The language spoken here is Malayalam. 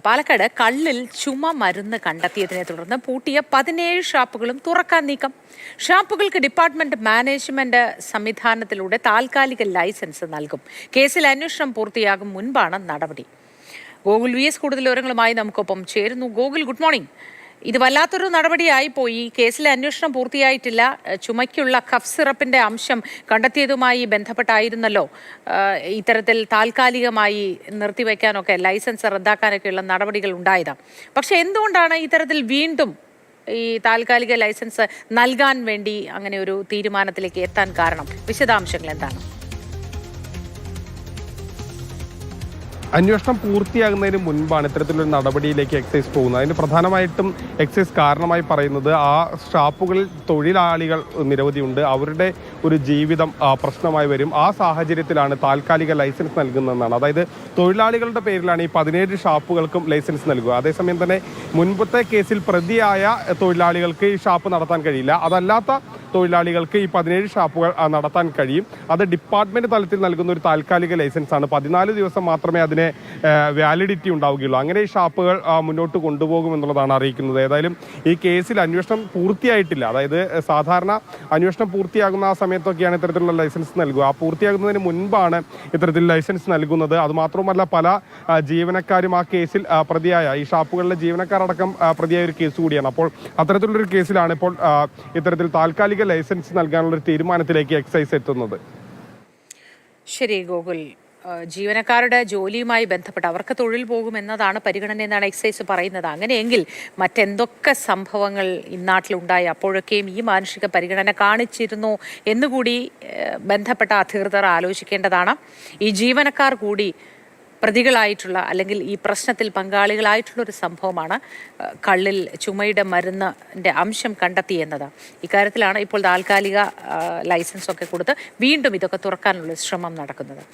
പാലക്കാട് കള്ളിൽ ചുമ മരുന്ന് കണ്ടെത്തിയതിനെ തുടർന്ന് പൂട്ടിയ 17 ഷാപ്പുകളും തുറക്കാൻ നീക്കം. ഷാപ്പുകൾക്ക് ഡിപ്പാർട്ട്മെന്റ് മാനേജ്മെന്റ് സംവിധാനത്തിലൂടെ താൽക്കാലിക ലൈസൻസ് നൽകും. കേസിൽ അന്വേഷണം പൂർത്തിയാകും മുൻപാണ് നടപടി. ഗോകുൽ വി എസ് കൂടുതൽ വിവരങ്ങളുമായി നമുക്കൊപ്പം ചേരുന്നു. Gokul, good morning. ഇത് വല്ലാത്തൊരു നടപടിയായി പോയി. കേസിലെ അന്വേഷണം പൂർത്തിയായിട്ടില്ല. ചുമയ്ക്കുള്ള കഫ് സിറപ്പിന്റെ അംശം കണ്ടെത്തിയതുമായി ബന്ധപ്പെട്ടായിരുന്നല്ലോ ഇത്തരത്തിൽ താൽക്കാലികമായി നിർത്തിവെക്കാനൊക്കെ ലൈസൻസ് റദ്ദാക്കാനൊക്കെയുള്ള നടപടികൾ ഉണ്ടായത്. പക്ഷെ എന്തുകൊണ്ടാണ് ഇത്തരത്തിൽ വീണ്ടും ഈ താൽക്കാലിക ലൈസൻസ് നൽകാൻ വേണ്ടി അങ്ങനെ ഒരു തീരുമാനത്തിലേക്ക് എത്താൻ കാരണം? വിശദാംശങ്ങൾ എന്താണ്? അന്വേഷണം പൂർത്തിയാകുന്നതിന് മുൻപാണ് ഇത്തരത്തിലൊരു നടപടിയിലേക്ക് എക്സൈസ് പോകുന്നത്. അതിന് പ്രധാനമായിട്ടും എക്സൈസ് കാരണമായി പറയുന്നത് ആ ഷാപ്പുകളിൽ തൊഴിലാളികൾ നിരവധിയുണ്ട്. അവരുടെ ഒരു ജീവിതം പ്രശ്നമായി വരും. ആ സാഹചര്യത്തിലാണ് താൽക്കാലിക ലൈസൻസ് നൽകുന്നതെന്നാണ്. അതായത് തൊഴിലാളികളുടെ പേരിലാണ് ഈ 17 ഷാപ്പുകൾക്കും ലൈസൻസ് നൽകുക. അതേസമയം തന്നെ മുൻപത്തെ കേസിൽ പ്രതിയായ തൊഴിലാളികൾക്ക് ഈ ഷാപ്പ് നടത്താൻ കഴിയില്ല. അതല്ലാത്ത തൊഴിലാളികൾക്ക് ഈ 17 ഷാപ്പുകൾ നടത്താൻ കഴിയും. അത് ഡിപ്പാർട്ട്മെന്റ് തലത്തിൽ നൽകുന്ന ഒരു താൽക്കാലിക ലൈസൻസ് ആണ്. 14 ദിവസം മാത്രമേ അതിന് വാലിഡിറ്റി ഉണ്ടാവുകയുള്ളൂ. അങ്ങനെ ഈ ഷാപ്പുകൾ മുന്നോട്ട് കൊണ്ടുപോകുമെന്നുള്ളതാണ് അറിയിക്കുന്നത്. ഏതായാലും ഈ കേസിൽ അന്വേഷണം പൂർത്തിയായിട്ടില്ല. അതായത് സാധാരണ അന്വേഷണം പൂർത്തിയാകുന്ന ആ സമയത്തൊക്കെയാണ് ഇത്തരത്തിലുള്ള ലൈസൻസ് നൽകുക. ആ പൂർത്തിയാകുന്നതിന് മുൻപാണ് ഇത്തരത്തിൽ ലൈസൻസ് നൽകുന്നത്. അതുമാത്രമല്ല, പല ജീവനക്കാരും ആ കേസിൽ പ്രതിയായ ഈ ഷാപ്പുകളിലെ ജീവനക്കാരടക്കം പ്രതിയായ ഒരു കേസ് കൂടിയാണ്. അപ്പോൾ അത്തരത്തിലുള്ളൊരു കേസിലാണ് ഇപ്പോൾ ഇത്തരത്തിൽ താൽക്കാലിക ലൈസൻസ് നൽകാനുള്ള ഒരു തീരുമാനത്തിലേക്ക് എക്സൈസ് എത്തുന്നത്. ശരി ഗോകുൽ, ജീവനക്കാരുടെ ജോലിയുമായി ബന്ധപ്പെട്ട് അവർക്ക് തൊഴിൽ പോകുമെന്നതാണ് പരിഗണന എന്നാണ് എക്സൈസ് പറയുന്നത്. അങ്ങനെയെങ്കിൽ മറ്റെന്തൊക്കെ സംഭവങ്ങൾ ഇന്നാട്ടിലുണ്ടായി അപ്പോഴൊക്കെയും ഈ മാനുഷിക പരിഗണന കാണിച്ചിരുന്നു എന്നുകൂടി ബന്ധപ്പെട്ട അധികൃതർ ആലോചിക്കേണ്ടതാണ്. ഈ ജീവനക്കാർ കൂടി പ്രതികളായിട്ടുള്ള അല്ലെങ്കിൽ ഈ പ്രശ്നത്തിൽ പങ്കാളികളായിട്ടുള്ള ഒരു സംഭവമാണ് കള്ളിൽ ചുമയുടെ മരുന്നിൻ്റെ അംശം കണ്ടെത്തി എന്നത്. ഇക്കാര്യത്തിലാണ് ഇപ്പോൾ താൽക്കാലിക ലൈസൻസൊക്കെ കൊടുത്ത് വീണ്ടും ഇതൊക്കെ തുറക്കാനുള്ള ശ്രമം നടക്കുന്നത്.